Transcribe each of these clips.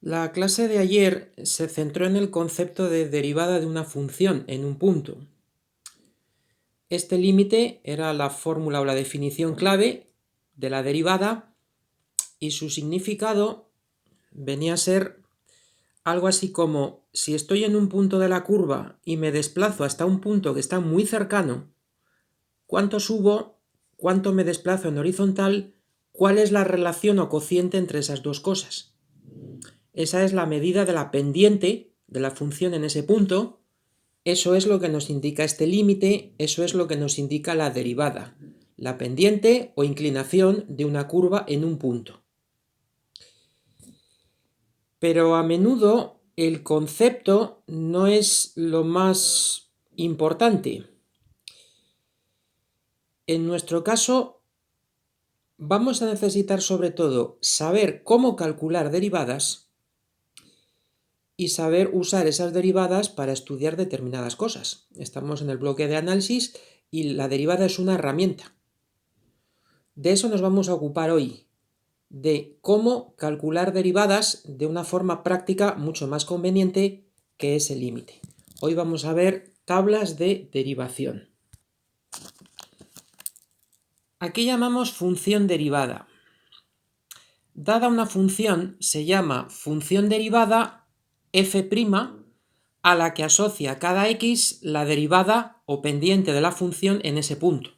La clase de ayer se centró en el concepto de derivada de una función en un punto. Este límite era la fórmula o la definición clave de la derivada y su significado venía a ser algo así como: si estoy en un punto de la curva y me desplazo hasta un punto que está muy cercano, ¿cuánto subo? ¿Cuánto me desplazo en horizontal? ¿Cuál es la relación o cociente entre esas dos cosas? Esa es la medida de la pendiente de la función en ese punto. Eso es lo que nos indica este límite, eso es lo que nos indica la derivada, la pendiente o inclinación de una curva en un punto. Pero a menudo el concepto no es lo más importante. En nuestro caso, vamos a necesitar sobre todo saber cómo calcular derivadas y saber usar esas derivadas para estudiar determinadas cosas. Estamos en el bloque de análisis y la derivada es una herramienta. De eso nos vamos a ocupar hoy, de cómo calcular derivadas de una forma práctica mucho más conveniente que ese límite. Hoy vamos a ver tablas de derivación. Aquí llamamos función derivada. Dada una función se llama función derivada f' a la que asocia cada x la derivada o pendiente de la función en ese punto.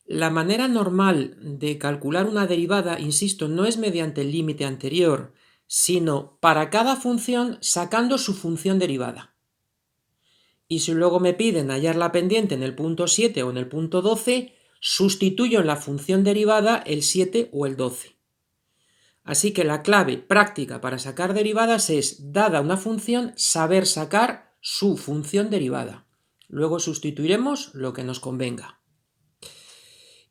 La manera normal de calcular una derivada, insisto, no es mediante el límite anterior, sino para cada función sacando su función derivada. Y si luego me piden hallar la pendiente en el punto 7 o en el punto 12, sustituyo en la función derivada el 7 o el 12. Así que la clave práctica para sacar derivadas es, dada una función, saber sacar su función derivada. Luego sustituiremos lo que nos convenga.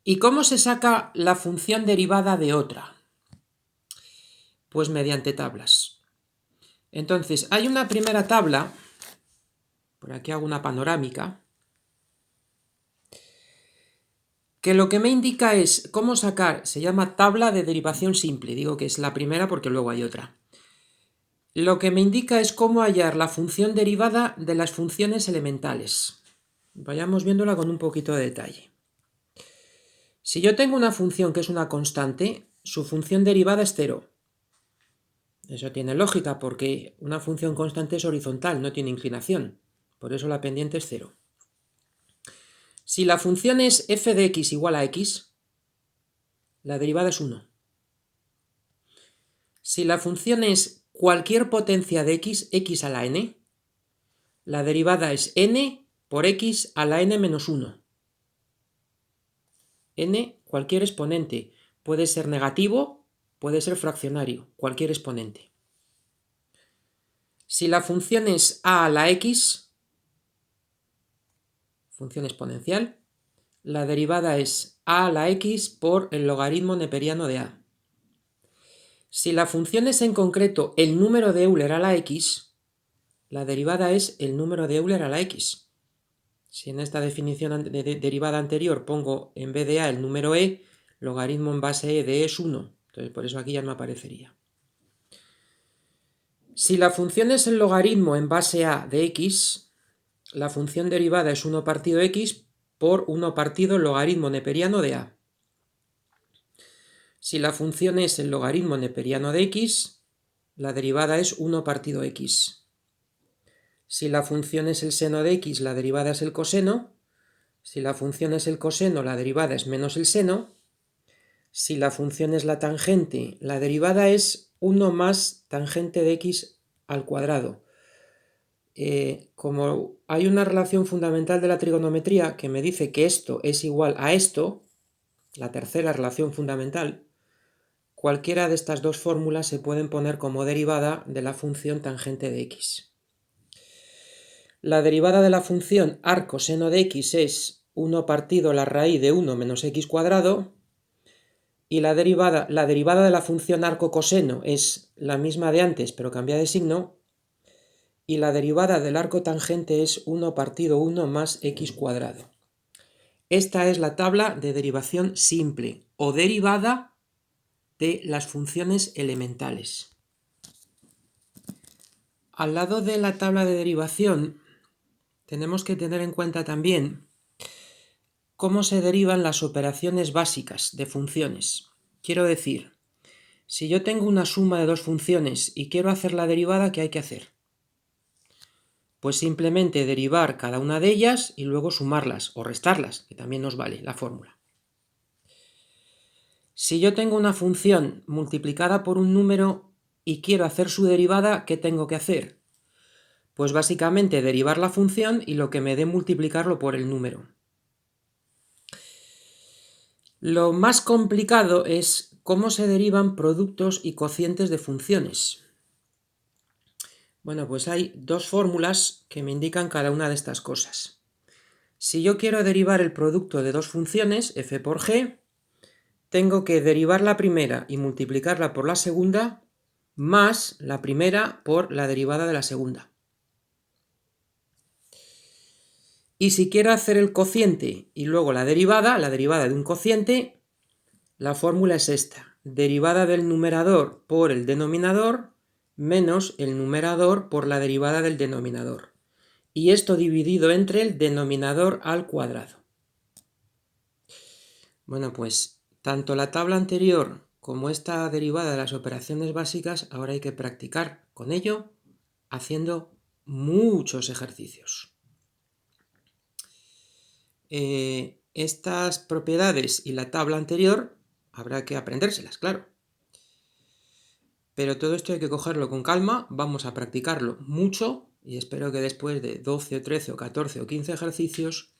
¿Y cómo se saca la función derivada de otra? Pues mediante tablas. Entonces, hay una primera tabla, por aquí hago una panorámica, que lo que me indica es cómo sacar, se llama tabla de derivación simple, digo que es la primera porque luego hay otra. Lo que me indica es cómo hallar la función derivada de las funciones elementales. Vayamos viéndola con un poquito de detalle. Si yo tengo una función que es una constante, su función derivada es 0. Eso tiene lógica porque una función constante es horizontal, no tiene inclinación. Por eso la pendiente es 0. Si la función es f de x igual a x, la derivada es 1. Si la función es cualquier potencia de x a la n, la derivada es n por x a la n menos 1. N, cualquier exponente. Puede ser negativo, puede ser fraccionario, cualquier exponente. Si la función es a la x, función exponencial, la derivada es a la x por el logaritmo neperiano de a. Si la función es en concreto el número de Euler a la x, la derivada es el número de Euler a la x. Si en esta definición de derivada anterior pongo en vez de a el número e, logaritmo en base e de e es 1. Entonces por eso aquí ya no aparecería. Si la función es el logaritmo en base a de x, la función derivada es 1 partido x por 1 partido logaritmo neperiano de a. Si la función es el logaritmo neperiano de x, la derivada es 1 partido x. Si la función es el seno de x, la derivada es el coseno. Si la función es el coseno, la derivada es menos el seno. Si la función es la tangente, la derivada es 1 más tangente de x al cuadrado. Como hay una relación fundamental de la trigonometría que me dice que esto es igual a esto, la tercera relación fundamental, cualquiera de estas dos fórmulas se pueden poner como derivada de la función tangente de x. La derivada de la función arc coseno de x es 1 partido la raíz de 1 menos x cuadrado, y la derivada de la función arco coseno es la misma de antes pero cambia de signo, y la derivada del arco tangente es 1 partido 1 más x cuadrado. Esta es la tabla de derivación simple o derivada de las funciones elementales. Al lado de la tabla de derivación tenemos que tener en cuenta también cómo se derivan las operaciones básicas de funciones. Quiero decir, si yo tengo una suma de dos funciones y quiero hacer la derivada, ¿qué hay que hacer? Pues simplemente derivar cada una de ellas y luego sumarlas o restarlas, que también nos vale la fórmula. Si yo tengo una función multiplicada por un número y quiero hacer su derivada, ¿qué tengo que hacer? Pues básicamente derivar la función y lo que me dé multiplicarlo por el número. Lo más complicado es cómo se derivan productos y cocientes de funciones. Bueno, pues hay dos fórmulas que me indican cada una de estas cosas. Si yo quiero derivar el producto de dos funciones, f por g, tengo que derivar la primera y multiplicarla por la segunda, más la primera por la derivada de la segunda. Y si quiero hacer el cociente y luego la derivada de un cociente, la fórmula es esta: derivada del numerador por el denominador menos el numerador por la derivada del denominador. Y esto dividido entre el denominador al cuadrado. Bueno, pues tanto la tabla anterior como esta derivada de las operaciones básicas, ahora hay que practicar con ello haciendo muchos ejercicios. Estas propiedades y la tabla anterior habrá que aprendérselas, claro. Pero todo esto hay que cogerlo con calma, vamos a practicarlo mucho y espero que después de 12 o 13 o 14 o 15 ejercicios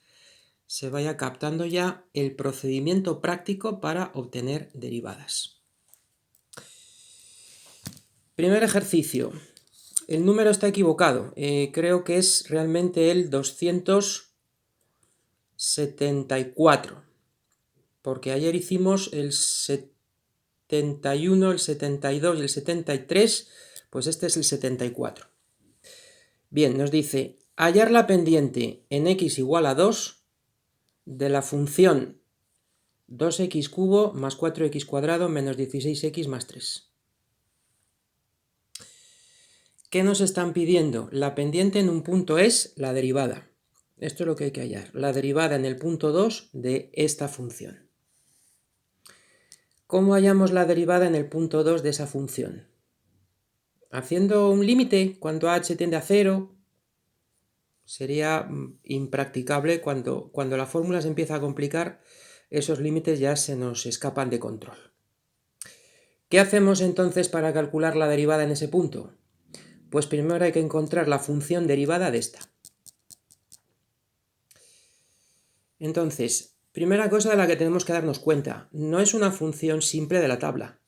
se vaya captando ya el procedimiento práctico para obtener derivadas. Primer ejercicio. El número está equivocado. Creo que es realmente el 274. Porque ayer hicimos el 71, el 72 y el 73, pues este es el 74. Bien, nos dice hallar la pendiente en x igual a 2 de la función 2x cubo más 4x cuadrado menos 16x más 3. ¿Qué nos están pidiendo? La pendiente en un punto es la derivada. Esto es lo que hay que hallar, la derivada en el punto 2 de esta función. ¿Cómo hallamos la derivada en el punto 2 de esa función? Haciendo un límite cuando h tiende a 0. Sería impracticable cuando la fórmula se empieza a complicar, esos límites ya se nos escapan de control. ¿Qué hacemos entonces para calcular la derivada en ese punto? Pues primero hay que encontrar la función derivada de esta. Entonces, primera cosa de la que tenemos que darnos cuenta, no es una función simple de la tabla,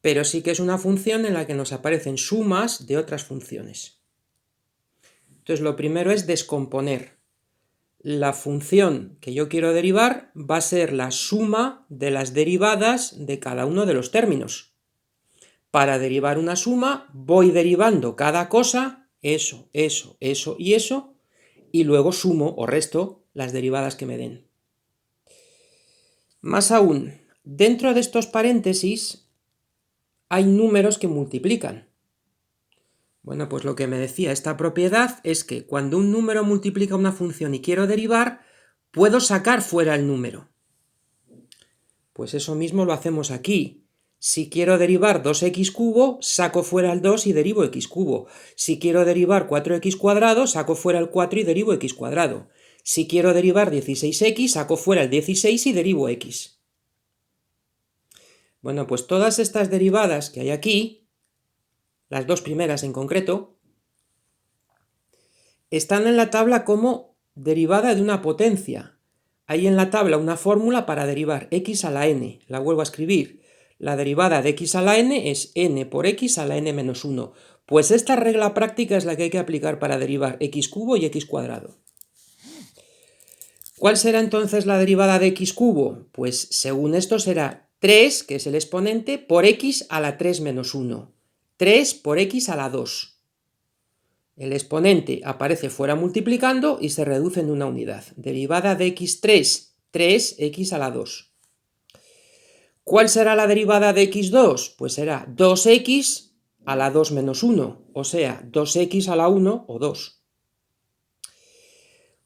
pero sí que es una función en la que nos aparecen sumas de otras funciones. Entonces, lo primero es descomponer. La función que yo quiero derivar va a ser la suma de las derivadas de cada uno de los términos. Para derivar una suma, voy derivando cada cosa, eso, eso, eso y eso, y luego sumo o resto las derivadas que me den. Más aún, dentro de estos paréntesis hay números que multiplican. Bueno, pues lo que me decía esta propiedad es que cuando un número multiplica una función y quiero derivar, puedo sacar fuera el número. Pues eso mismo lo hacemos aquí. Si quiero derivar 2x cubo, saco fuera el 2 y derivo x cubo. Si quiero derivar 4x cuadrado, saco fuera el 4 y derivo x cuadrado. Si quiero derivar 16x, saco fuera el 16 y derivo x. Bueno, pues todas estas derivadas que hay aquí, las dos primeras en concreto, están en la tabla como derivada de una potencia. Hay en la tabla una fórmula para derivar x a la n. La vuelvo a escribir. La derivada de x a la n es n por x a la n menos 1. Pues esta regla práctica es la que hay que aplicar para derivar x cubo y x cuadrado. ¿Cuál será entonces la derivada de x cubo? Pues según esto será 3, que es el exponente, por x a la 3 menos 1. 3 por x a la 2. El exponente aparece fuera multiplicando y se reduce en una unidad. Derivada de x3, 3x a la 2. ¿Cuál será la derivada de x2? Pues será 2x a la 2 menos 1, o sea, 2x a la 1 o 2.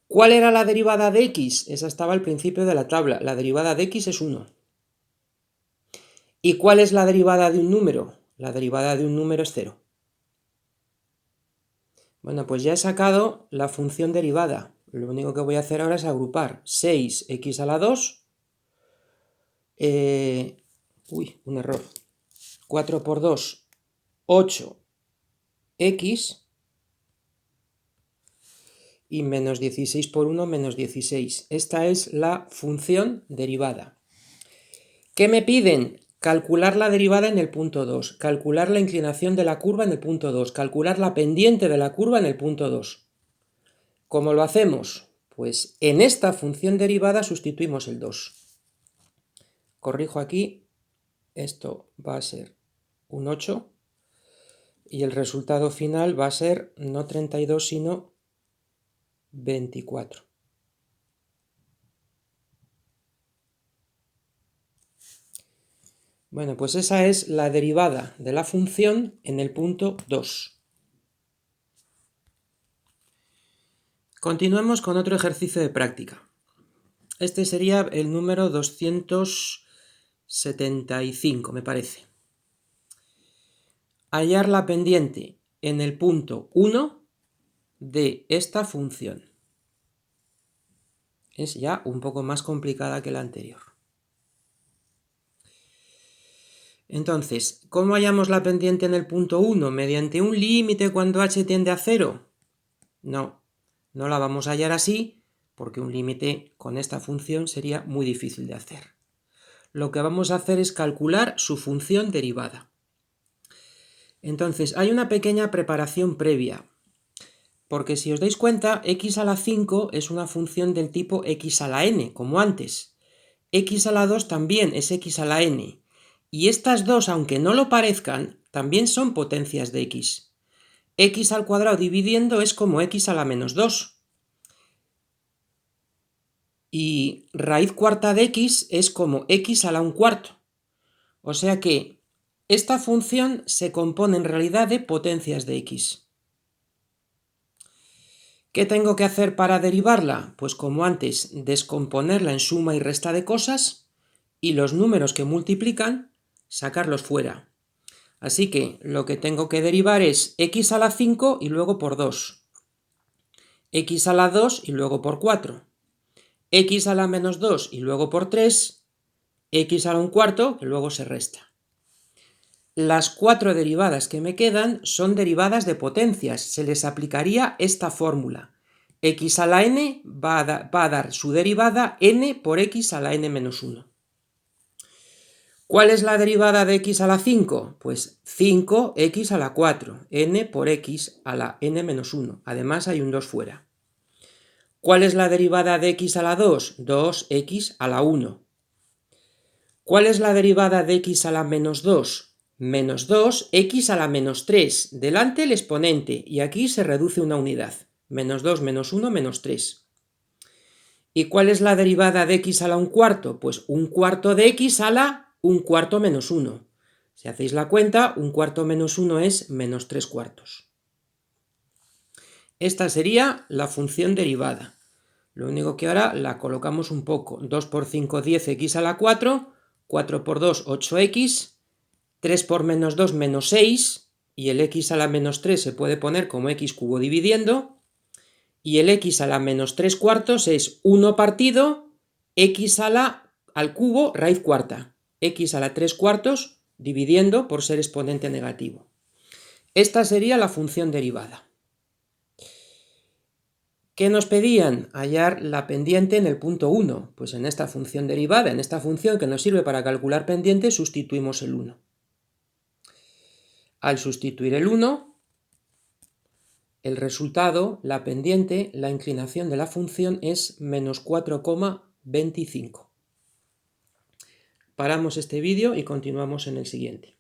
¿Cuál era la derivada de x? Esa estaba al principio de la tabla. La derivada de x es 1. ¿Y cuál es la derivada de un número? La derivada de un número es 0. Bueno, pues ya he sacado la función derivada. Lo único que voy a hacer ahora es agrupar 6x a la 2. Un error. 4 por 2, 8x. Y menos 16 por 1, menos 16. Esta es la función derivada. ¿Qué me piden? Calcular la derivada en el punto 2, calcular la inclinación de la curva en el punto 2, calcular la pendiente de la curva en el punto 2. ¿Cómo lo hacemos? Pues en esta función derivada sustituimos el 2. Corrijo aquí, esto va a ser un 8 y el resultado final va a ser no 32 sino 24. Bueno, pues esa es la derivada de la función en el punto 2. Continuemos con otro ejercicio de práctica. Este sería el número 275, me parece. Hallar la pendiente en el punto 1 de esta función. Es ya un poco más complicada que la anterior. Entonces, ¿cómo hallamos la pendiente en el punto 1? ¿Mediante un límite cuando h tiende a 0? No la vamos a hallar así, porque un límite con esta función sería muy difícil de hacer. Lo que vamos a hacer es calcular su función derivada. Entonces, hay una pequeña preparación previa, porque si os dais cuenta, x a la 5 es una función del tipo x a la n, como antes. X a la 2 también es x a la n. Y estas dos, aunque no lo parezcan, también son potencias de x. X al cuadrado dividiendo es como x a la menos 2. Y raíz cuarta de x es como x a la 1/4. O sea que esta función se compone en realidad de potencias de x. ¿Qué tengo que hacer para derivarla? Pues como antes, descomponerla en suma y resta de cosas y los números que multiplican, sacarlos fuera. Así que lo que tengo que derivar es x a la 5 y luego por 2, x a la 2 y luego por 4, x a la menos 2 y luego por 3, x a la 1/4 que luego se resta. Las 4 derivadas que me quedan son derivadas de potencias, se les aplicaría esta fórmula. X a la n va a dar su derivada n por x a la n menos 1. ¿Cuál es la derivada de x a la 5? Pues 5x a la 4, n por x a la n menos 1. Además hay un 2 fuera. ¿Cuál es la derivada de x a la 2? 2x a la 1. ¿Cuál es la derivada de x a la menos 2? Menos 2x a la menos 3. Delante el exponente y aquí se reduce una unidad. Menos 2 menos 1 menos 3. ¿Y cuál es la derivada de x a la 1/4? Pues 1/4 de x a la 1/4 menos 1. Si hacéis la cuenta, 1/4 menos 1 es menos 3/4. Esta sería la función derivada. Lo único que ahora la colocamos un poco. 2 por 5, 10x a la 4, 4 por 2, 8x, 3 por menos 2, menos 6, y el x a la menos 3 se puede poner como x cubo dividiendo, y el x a la menos 3/4 es 1 partido x al cubo raíz cuarta, x a la 3/4 dividiendo por ser exponente negativo. Esta sería la función derivada. ¿Qué nos pedían? Hallar la pendiente en el punto 1. Pues en esta función derivada, en esta función que nos sirve para calcular pendiente, sustituimos el 1. Al sustituir el 1, el resultado, la pendiente, la inclinación de la función es menos 4,25. Paramos este vídeo y continuamos en el siguiente.